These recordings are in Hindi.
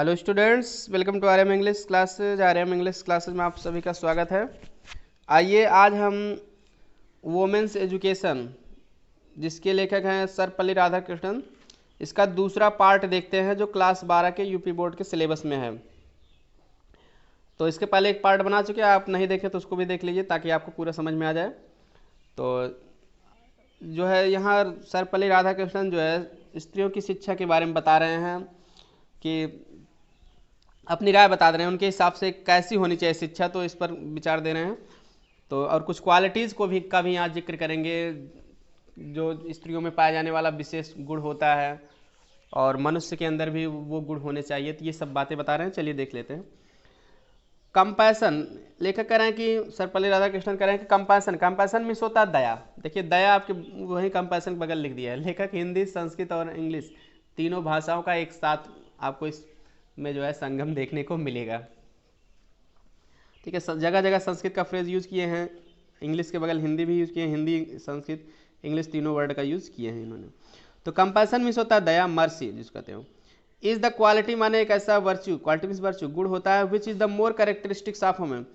Hello students, welcome to RM English classes. RM English classes में आप सभी का स्वागत है। आइए आज हम वोमेंस एजुकेशन, जिसके लेखक हैं सर्वपल्ली राधाकृष्णन, इसका दूसरा पार्ट देखते हैं जो क्लास 12 के यूपी बोर्ड के सिलेबस में है। तो इसके पहले एक पार्ट बना चुके हैं, आप नहीं देखे तो उसको भी देख लीजिए ताकि आपको पूरा समझ में आ जाए। तो जो है यहाँ सर्वपल्ली राधाकृष्णन जो है स्त्रियों की शिक्षा के बारे में बता रहे हैं कि अपनी राय बता रहे हैं उनके हिसाब से कैसी होनी चाहिए शिक्षा, तो इस पर विचार दे रहे हैं। तो और कुछ क्वालिटीज़ को भी का भी यहाँ जिक्र करेंगे जो स्त्रियों में पाया जाने वाला विशेष गुण होता है और मनुष्य के अंदर भी वो गुण होने चाहिए। तो ये सब बातें बता रहे हैं, चलिए देख लेते हैं। कंपैशन, लेखक कह रहे हैं कि सर्वपल्ली राधाकृष्णन कह रहे हैं कि कंपैशन, कंपैशन मीन्स होता है दया। देखिए दया आपके वही कंपैशन बगल लिख दिया है। लेखक हिंदी, संस्कृत और इंग्लिश तीनों भाषाओं का एक साथ आपको इस में जो है संगम देखने को मिलेगा। ठीक है, जगह जगह संस्कृत का फ्रेज यूज किए हैं, इंग्लिश के बगल हिंदी भी यूज किए हैं, हिंदी संस्कृत इंग्लिश तीनों वर्ड का यूज किए हैं इन्होंने। तो कंपैशन मीन्स होता है दया, मर्सी जिसको कहते हो। इज द क्वालिटी माने एक ऐसा वर्च्यू, क्वालिटी मीन्स वर्च्यू, गुण होता है which is the more characteristics of women.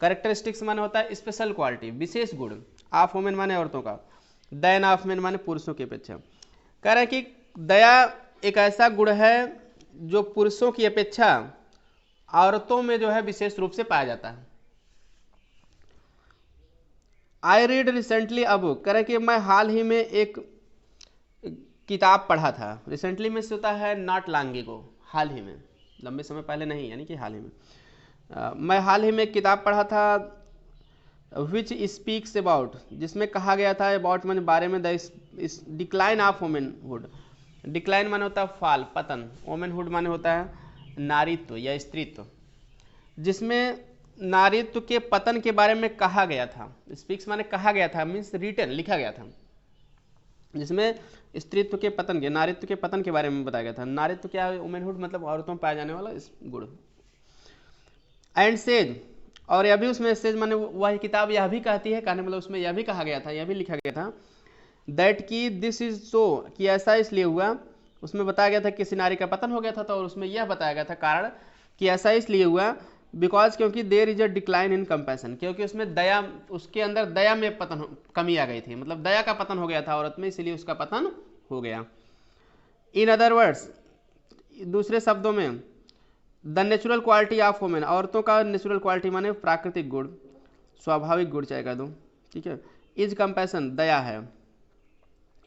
Characteristics माने होता है स्पेशल क्वालिटी, विशेष गुण। ऑफ वुमेन माने औरतों का, देन ऑफ मेन माने पुरुषों की अपेक्षा। कह रहे हैं कि दया एक ऐसा गुण है जो पुरुषों की अपेक्षा औरतों में जो है विशेष रूप से पाया जाता है। I read recently a book, कह रहे कि मैं हाल ही में एक किताब पढ़ा था। रिसेंटली में से होता है नॉट लॉन्ग एगो, हाल ही में, लंबे समय पहले नहीं, यानी कि हाल ही में। मैं हाल ही में एक किताब पढ़ा था विच स्पीक्स अबाउट, जिसमें कहा गया था अबाउट मैंने बारे में, the decline of womanhood. Decline माने होता है फाल, पतन, वुमेनहुड माने होता है नारीत्व या स्त्रीत्व, जिसमें नारीत्व के पतन के बारे में कहा गया था। स्पीक्स माने कहा गया था, मीन्स रिटन, लिखा गया था, जिसमें स्त्रीत्व के पतन के, नारीत्व के पतन के बारे में बताया गया था। नारीत्व क्या है? वुमेनहुड मतलब औरतों में पाया जाने वाला इस गुण। एंड सेज, और यह भी उसमें सेज माने वह किताब यह भी कहती है, कहने मतलब उसमें यह भी कहा गया था, यह भी लिखा गया था दैट की दिस इज सो, कि ऐसा इसलिए हुआ। उसमें बताया गया था किसी नारी का पतन हो गया था, तो और उसमें यह बताया गया था कारण कि ऐसा इसलिए हुआ बिकॉज, क्योंकि देर is a decline in compassion, क्योंकि उसमें दया, उसके अंदर दया में पतन कमी आ गई थी, मतलब दया का पतन हो गया था औरत में, इसलिए उसका पतन हो गया। इन अदर वर्ड्स, दूसरे शब्दों में, the natural quality of women, औरतों का नेचुरल क्वालिटी माने प्राकृतिक गुण, स्वाभाविक गुण चाहे कह दो, ठीक है। इज कंपैशन, दया है।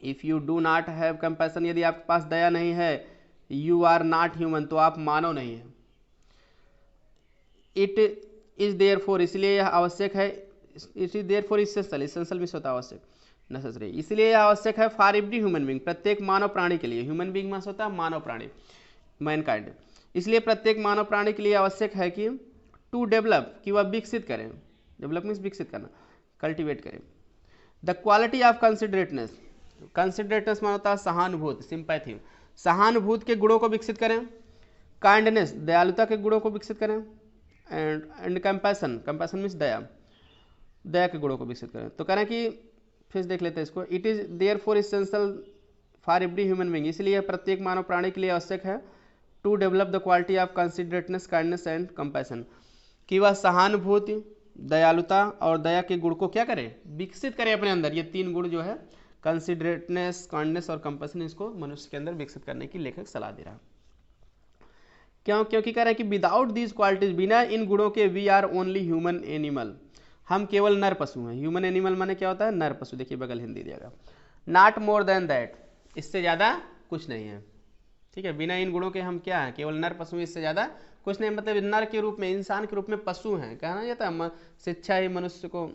If you do not have compassion, यदि आपके पास दया नहीं है, यू आर नॉट ह्यूमन, तो आप मानव नहीं है। इट इज देयर फॉर, इसलिए यह आवश्यक है। It is there for essential, essential means होता है आवश्यक, नेसेसरी, इसलिए यह आवश्यक है फॉर एवरी ह्यूमन बीइंग, प्रत्येक मानव प्राणी के लिए। ह्यूमन बीइंग मीन्स होता है मानव प्राणी, मैनकाइंड। इसलिए प्रत्येक मानव प्राणी के लिए आवश्यक है कि टू डेवलप, कि वह विकसित करें, डेवलप मीन्स विकसित करना, कल्टिवेट करें। द क्वालिटी ऑफ कंसिडरेटनेस, कंसिडरेटनेस माना होता है सहानुभूति, सिंपैथी, सहानुभूति के गुणों को विकसित करें। काइंडनेस, दयालुता के गुणों को विकसित करें। एंड कंपैशन, कंपैशन मीन्स दया, दया के गुणों को विकसित करें। तो कह रहे हैं कि फिर देख लेते हैं इसको। It is there for essential for every human being, इसलिए प्रत्येक मानव प्राणी के लिए आवश्यक है to develop the quality of considerateness, kindness and compassion, कि वह सहानुभूति, दयालुता और दया के गुण को क्या करें? विकसित करें अपने अंदर। ये तीन गुण जो है कंसिडरेटनेस, काइंडनेस और कंपैशन, इसको मनुष्य के अंदर विकसित करने की लेखक सलाह दे रहा है। क्यों? क्योंकि कह रहा है कि विदाउट दीज क्वालिटीज, बिना इन गुणों के we are only human animal, हम केवल नर पशु हैं। ह्यूमन एनिमल माने क्या होता है? नर पशु। देखिए बगल हिंदी दिया, नॉट मोर देन दैट, इससे ज़्यादा कुछ नहीं है। ठीक है, बिना इन गुणों के हम क्या हैं? केवल नर पशु, इससे ज़्यादा कुछ नहीं। मतलब नर के रूप में, इंसान के रूप में पशु हैं, कहना जाता है। शिक्षा ही मनुष्य को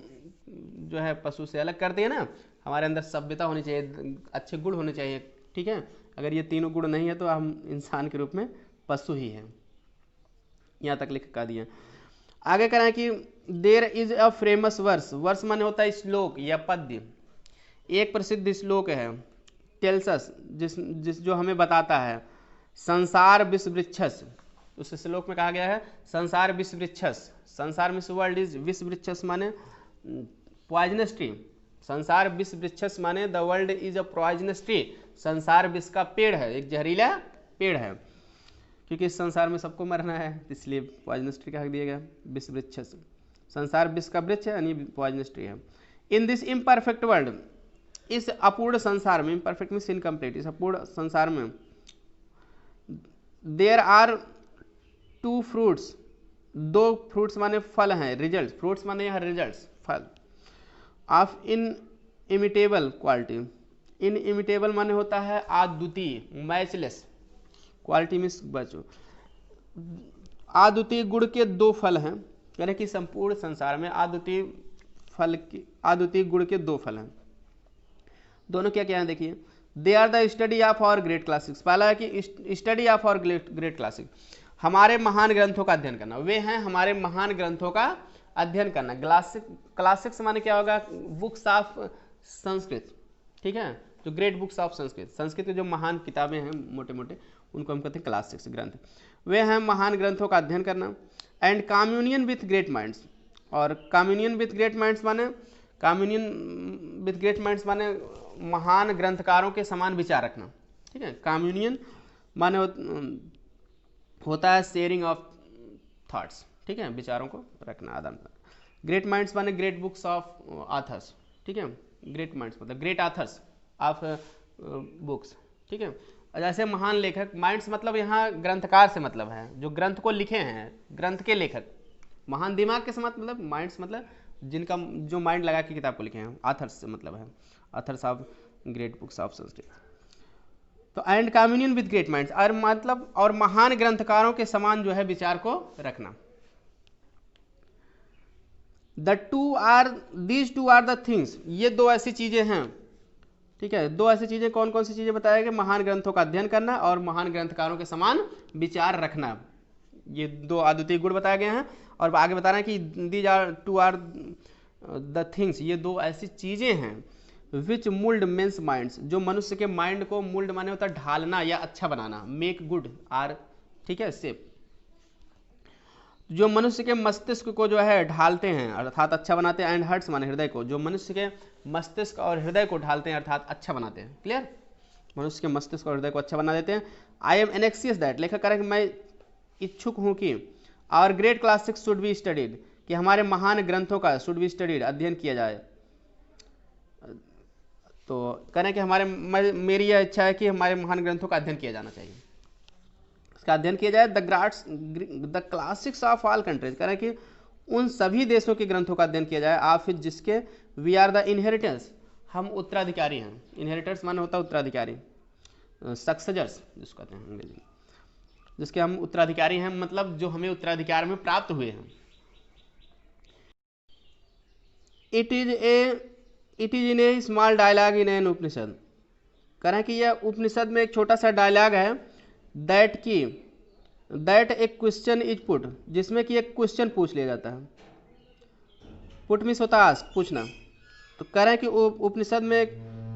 जो है पशु से अलग करती है ना। हमारे अंदर सभ्यता होनी चाहिए, अच्छे गुण होने चाहिए, ठीक है। अगर ये तीनों गुण नहीं है तो हम इंसान के रूप में पशु ही हैं। यहाँ तक लिख कर दिया। आगे करें कि there is a famous verse, verse माने होता है श्लोक या पद्य। एक प्रसिद्ध श्लोक है, टेल्सस, जिस जो हमें बताता है संसार विश्व वृक्षस। उस श्लोक में कहा गया है संसार विश्व वृक्षस, संसार मीन्स वर्ल्ड इज, विश्व वृक्षस माने पॉइजनस ट्री, संसार विश्व वृक्षस माने the world is a poisonous tree, संसार विश्व का पेड़ है, एक जहरीला पेड़ है। क्योंकि इस संसार में सबको मरना है, इसलिए पॉइजनस ट्री कहा दिया गया। विष वृक्ष से, संसार विष का वृक्ष है यानी पॉइजनस ट्री है। इन दिस इम्परफेक्ट वर्ल्ड, इस अपूर्ण संसार में, इम्परफेक्ट मीन्स इनकम्प्लीट, इस अपूर्ण संसार में देयर आर टू फ्रूट्स, दो फ्रूट्स माने फल हैं, रिजल्ट, फ्रूट्स माने यहाँ रिजल्ट्स, फल, of in imitable quality, in imitable माने होता है अद्वितीय, मैचलेस, क्वालिटी मीन्स बचो, अद्वितीय गुण के दो फल हैं, यानी कि संपूर्ण संसार में अद्वितीय फल की, अद्वितीय गुण के दो फल हैं। दोनों क्या क्या है देखिए, they are the study of our great classics, पहला है कि study of our great classic, हमारे महान ग्रंथों का अध्ययन करना, वे हैं हमारे महान ग्रंथों का अध्ययन करना। क्लासिक्स माने क्या होगा, बुक्स ऑफ संस्कृत, ठीक है, जो great books of Sanskrit, Sanskrit की जो महान किताबें हैं मोटे मोटे, उनको हम कहते हैं क्लासिक्स ग्रंथ, वे हैं महान ग्रंथों का अध्ययन करना। And communion with great minds, और कम्युनियन विथ ग्रेट माइंड्स माने, कम्युनियन विथ ग्रेट माइंड्स माने महान ग्रंथकारों के समान विचार रखना, ठीक है। कम्युनियन माने होता है शेयरिंग ऑफ थॉट्स, ठीक है, विचारों को रखना, आदान प्रदान। ग्रेट माइंड्स माने ग्रेट बुक्स ऑफ ऑथर्स, ठीक है, ग्रेट माइंड्स मतलब ग्रेट ऑथर्स ऑफ बुक्स, ठीक है। जैसे महान लेखक, माइंड्स मतलब यहाँ ग्रंथकार से मतलब है, जो ग्रंथ को लिखे हैं, ग्रंथ के लेखक। महान दिमाग के साथ मतलब माइंड्स मतलब जिनका जो माइंड लगा के किताब को लिखे हैं, ऑथर्स से मतलब है, authors of great books of Sanskrit. तो and communion with great minds, और मतलब और महान ग्रंथकारों के समान जो है विचार को रखना। These two are the things, ये दो ऐसी चीजें हैं, ठीक है। दो ऐसी चीजें कौन कौन सी चीजें बताया गया, महान ग्रंथों का अध्ययन करना और महान ग्रंथकारों के समान विचार रखना, ये दो अद्वितीय गुण बताए गए हैं। और आगे बता रहे हैं कि these are two are the things, ये दो ऐसी चीजें हैं विच मोल्ड मेंस माइंड्स, जो मनुष्य के माइंड को, मोल्ड माने होता है ढालना या अच्छा बनाना, मेक गुड आर, ठीक है, शेप, जो मनुष्य के मस्तिष्क को जो है ढालते हैं अर्थात अच्छा बनाते हैं। एंड हर्ट्स माने हृदय को, जो मनुष्य के मस्तिष्क और हृदय को ढालते हैं अर्थात अच्छा बनाते हैं। क्लियर, मनुष्य के मस्तिष्क और हृदय को अच्छा बना देते हैं। आई एम एनेक्सियस दैट, लेखक कह रहे हैं कि मैं इच्छुक हूं कि our great classics should be studied, कि हमारे महान ग्रंथों का शुड बी स्टडीड अध्ययन किया जाए। तो कह रहे हैं कि हमारे, मेरी यह इच्छा है कि हमारे महान ग्रंथों का अध्ययन किया जाना चाहिए, इसका अध्ययन किया जाए। The classics of all countries, कह रहे हैं कि उन सभी देशों के ग्रंथों का अध्ययन किया जाए। आप फिर जिसके वी आर द इनहेरिटेंस, हम उत्तराधिकारी हैं। इनहेरिटेंस माने होता है उत्तराधिकारी, सक्सेसर्स जिसको कहते हैं अंग्रेजी में, जिसके हम उत्तराधिकारी हैं, मतलब जो हमें उत्तराधिकार में प्राप्त हुए हैं। It is in a small dialogue in an Upanishad, कह रहे हैं कि यह उपनिषद में एक छोटा सा डायलॉग है। That A question is put, जिसमें कि एक क्वेश्चन पूछ लिया जाता है। पुट मीन्स होता है आस्क, पूछना। तो कह रहे हैं कि उपनिषद में एक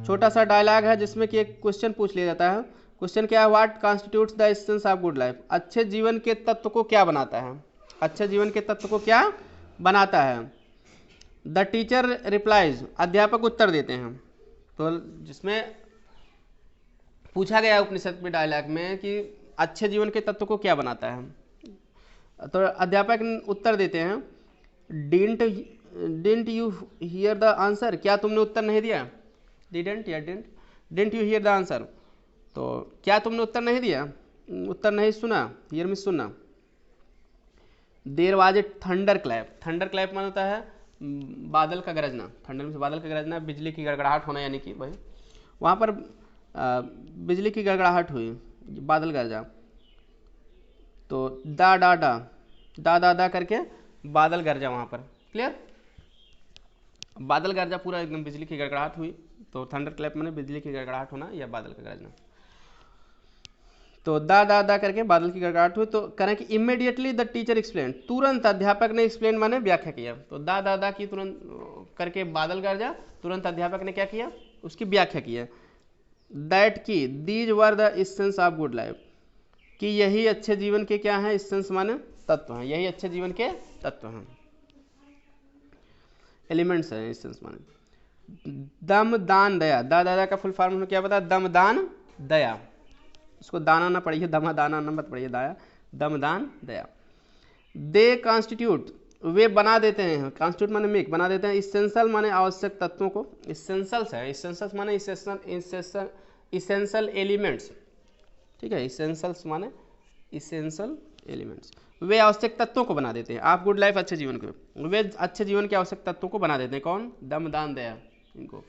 छोटा सा डायलॉग है जिसमें कि एक क्वेश्चन पूछ लिया जाता है। क्वेश्चन क्या है, what constitutes the essence of good life, अच्छे जीवन के तत्व को क्या बनाता है, अच्छे जीवन के तत्व को क्या बनाता है। द टीचर रिप्लाइज, अध्यापक उत्तर देते हैं। तो जिसमें पूछा गया उपनिषद में डायलॉग में कि अच्छे जीवन के तत्व को क्या बनाता है, तो अध्यापक उत्तर देते हैं, didn't you here the answer, क्या तुमने उत्तर नहीं दिया। डिडंट या didn't you here the answer, तो क्या तुमने उत्तर नहीं दिया, उत्तर नहीं सुना, हियर में सुनना। There was a thunder clap, thunder clap माना होता है बादल का गरजना, थंडर में से बादल का गरजना, बिजली की गड़गड़ाहट होना, यानी कि भाई वहाँ पर बिजली की गड़गड़ाहट हुई, बादल गरजा। तो दा डा डा दा दा दा करके बादल गरजा वहाँ पर। क्लियर, बादल गरजा पूरा एकदम बिजली की गड़गड़ाहट हुई, तो थंडर क्लैप माने बिजली की गड़गड़ाहट होना या बादल का गरजना। तो दा दा दा करके बादल की गड़गड़ाहट हुई। तो करें कि इमीडिएटली द टीचर एक्सप्लेन, तुरंत अध्यापक ने एक्सप्लेन माने व्याख्या किया। तो दा दा दा की तुरंत करके बादल गरजा, तुरंत अध्यापक ने क्या किया, उसकी व्याख्या किया। दैट की these were the essence of good life, कि यही अच्छे जीवन के क्या है, एसेंस माने तत्व हैं, यही अच्छे जीवन के तत्व हैं, एलिमेंट्स हैं एसेंस माने। दम दान दया, दा दादा का फुल फॉर्म क्या पता, दम दान दया। उसको दाना ना पढ़िए, दमा दाना ना मत पढ़िए, दाया दम दान दया। दे कॉन्स्टिट्यूट, वे बना देते हैं, कॉन्स्टिट्यूट माने मेक, बना देते हैं, इसेंशियल माने आवश्यक तत्वों को, इसेंशियल्स है, इसेंशियल्स माने इसेंशियल एलिमेंट्स, ठीक है, इसेंशियल्स माने इसेंशियल एलिमेंट्स, वे आवश्यक तत्वों को बना देते हैं। आप गुड लाइफ अच्छे जीवन को, वे अच्छे जीवन के आवश्यक तत्वों को बना देते हैं। कौन? दम दान दया, इनको।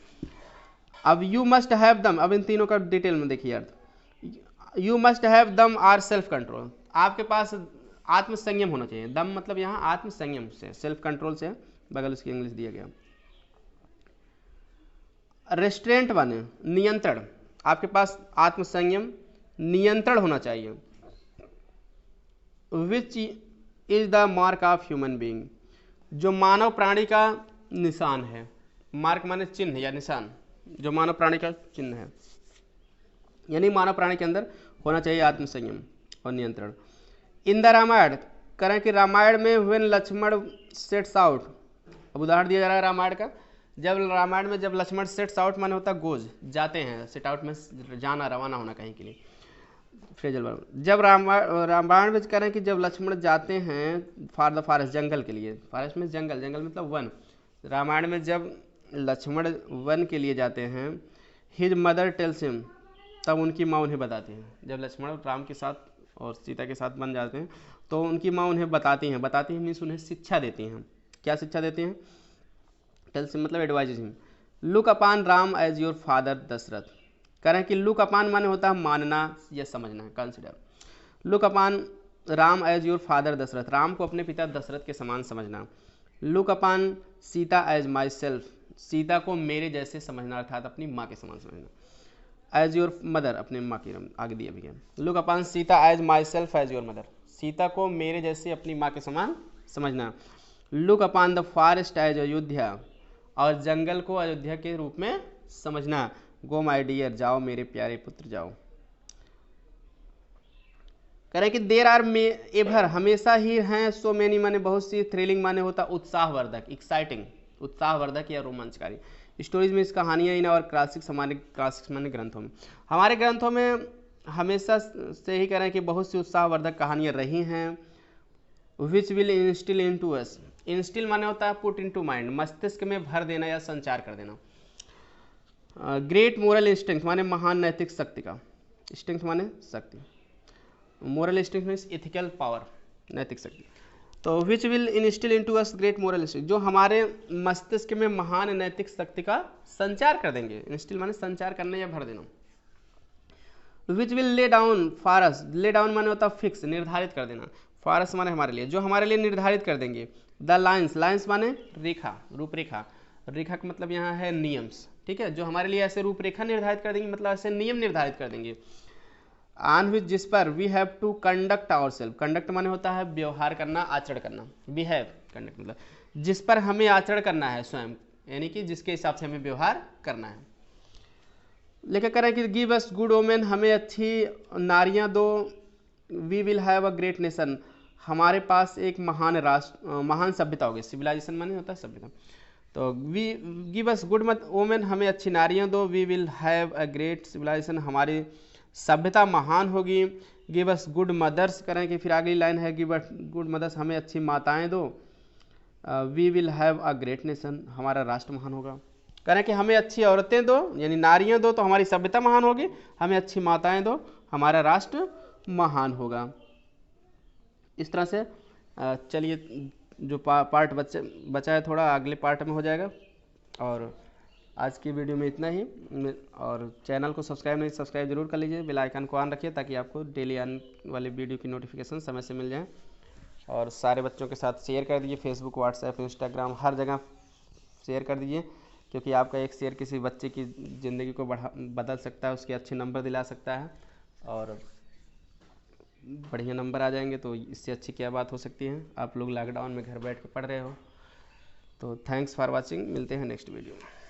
अब यू मस्ट हैव दम, अब इन तीनों का डिटेल में देखिए अर्थ। यू मस्ट हैव दम आर सेल्फ कंट्रोल, आपके पास आत्म संयम होना चाहिए। दम मतलब यहाँ आत्म संयम से, सेल्फ कंट्रोल से बगल उसकी इंग्लिश दिया गया। रेस्ट्रेंट माने नियंत्रण, आपके पास आत्म संयम नियंत्रण होना चाहिए। Which is the mark of human being, जो मानव प्राणी का निशान है। मार्क माने चिन्ह या निशान, जो मानव प्राणी का चिन्ह है, यानी मानव प्राणी के अंदर होना चाहिए आत्मसंयम और नियंत्रण। इन द रामायण, करें कि रामायण में व्हेन लक्ष्मण सेट्स आउट, अब उदाहरण दिया जा रहा है रामायण का, जब रामायण में जब लक्ष्मण सेट्स आउट माने होता गोज, जाते हैं, सेट आउट में जाना, रवाना होना कहीं के लिए, फ्रेजल वर्ब। जब रामायण में करें कि जब लक्ष्मण जाते हैं फॉर द फॉरेस्ट, जंगल के लिए, फॉरेस्ट में जंगल, जंगल मतलब वन, रामायण में जब लक्ष्मण वन के लिए जाते हैं, हिज मदर टेल्स हिम, तब उनकी माँ उन्हें बताती है। जब लक्ष्मण राम के साथ और सीता के साथ बन जाते हैं तो उनकी माँ उन्हें बताती हैं, बताती हैं मीन्स उन्हें शिक्षा देती हैं। क्या शिक्षा देती हैं? टेल्स हिम मतलब advise him. Look upon Ram as your father Dashrath, करें कि लुक अपान माने होता है मानना या समझना, consider. Look upon Ram as your father Dashrath, Ram को अपने पिता दशरथ के समान समझना। Look upon Sita as myself, Sita को मेरे जैसे समझना, अर्थात अपनी माँ के समान समझना। एज योर मदर, अपने माँ की, आगे दिया भी है। Look upon Sita as myself as your mother, Sita को मेरे जैसे अपनी माँ के समान समझना। Look upon the forest as Ayodhya, और जंगल को अयोध्या के रूप में समझना। गो माई डियर, जाओ मेरे प्यारे पुत्र जाओ। करें कि देर आर में एवर, हमेशा ही हैं, सो मेनी माने बहुत सी, थ्रिलिंग माने होता उत्साहवर्धक, एक्साइटिंग, उत्साहवर्धक या रोमांचकारी। स्टोरीज में इस कहानियाँ इन और क्लासिक्स, हमारे क्लासिक्स माने ग्रंथों में, हमारे ग्रंथों में हमेशा से ही करें कि बहुत सी उत्साहवर्धक कहानियाँ रही हैं। Which will instil into us, instil माने होता है पुट इन टू माइंड, मस्तिष्क में भर देना या संचार कर देना। ग्रेट मोरल इंस्टिंक्ट माने महान नैतिक शक्ति का, इंस्टिंक्ट माने शक्ति, moral instinct means ethical power, नैतिक शक्ति। तो विच will instil into us great moral instinct, जो हमारे मस्तिष्क में महान नैतिक शक्ति का संचार कर देंगे। इंस्टिल माने संचार करना या भर देना। Which will lay down for us, lay down माने होता फिक्स, निर्धारित कर देना। फॉर अस माने हमारे लिए, जो हमारे लिए निर्धारित कर देंगे। द लाइन्स, लाइन्स माने रेखा, रूपरेखा, रेखा का मतलब यहाँ है नियम्स, ठीक है, जो हमारे लिए ऐसे रूपरेखा निर्धारित कर देंगे, मतलब ऐसे नियम निर्धारित कर देंगे। ऑन विच, जिस पर, we have to conduct ourself, conduct माने होता है व्यवहार करना, आचरण करना। वी हैव कंडक्ट मतलब जिस पर हमें आचरण करना है स्वयं, यानी कि जिसके हिसाब से हमें व्यवहार करना है। लेकर करें कि गिव अस गुड वोमेन, हमें अच्छी नारियां दो। We will have a great nation, हमारे पास एक महान राष्ट्र, महान सभ्यता होगी। सिविलाइजेशन माने होता है सभ्यता। तो we give us good women, हमें अच्छी नारियां दो। We will have a great civilisation, हमारी सभ्यता महान होगी। गिव अस गुड मदर्स, करें कि फिर अगली लाइन है गिव अस गुड मदर्स, हमें अच्छी माताएं दो। We will have a great nation, हमारा राष्ट्र महान होगा। करें कि हमें अच्छी औरतें दो, यानी नारियां दो, तो हमारी सभ्यता महान होगी। हमें अच्छी माताएं दो, हमारा राष्ट्र महान होगा। इस तरह से चलिए, जो पार्ट बचा है थोड़ा अगले पार्ट में हो जाएगा। और आज की वीडियो में इतना ही। और चैनल को सब्सक्राइब जरूर कर लीजिए, बेल आइकन को ऑन रखिए ताकि आपको डेली आने वाली वीडियो की नोटिफिकेशन समय से मिल जाए। और सारे बच्चों के साथ शेयर कर दीजिए, फेसबुक, व्हाट्सएप, इंस्टाग्राम, हर जगह शेयर कर दीजिए, क्योंकि आपका एक शेयर किसी बच्चे की ज़िंदगी को बदल सकता है, उसके अच्छे नंबर दिला सकता है, और बढ़िया नंबर आ जाएंगे। तो इससे अच्छी क्या बात हो सकती है। आप लोग लॉकडाउन में घर बैठ के पढ़ रहे हो। तो थैंक्स फॉर वॉचिंग, मिलते हैं नेक्स्ट वीडियो में।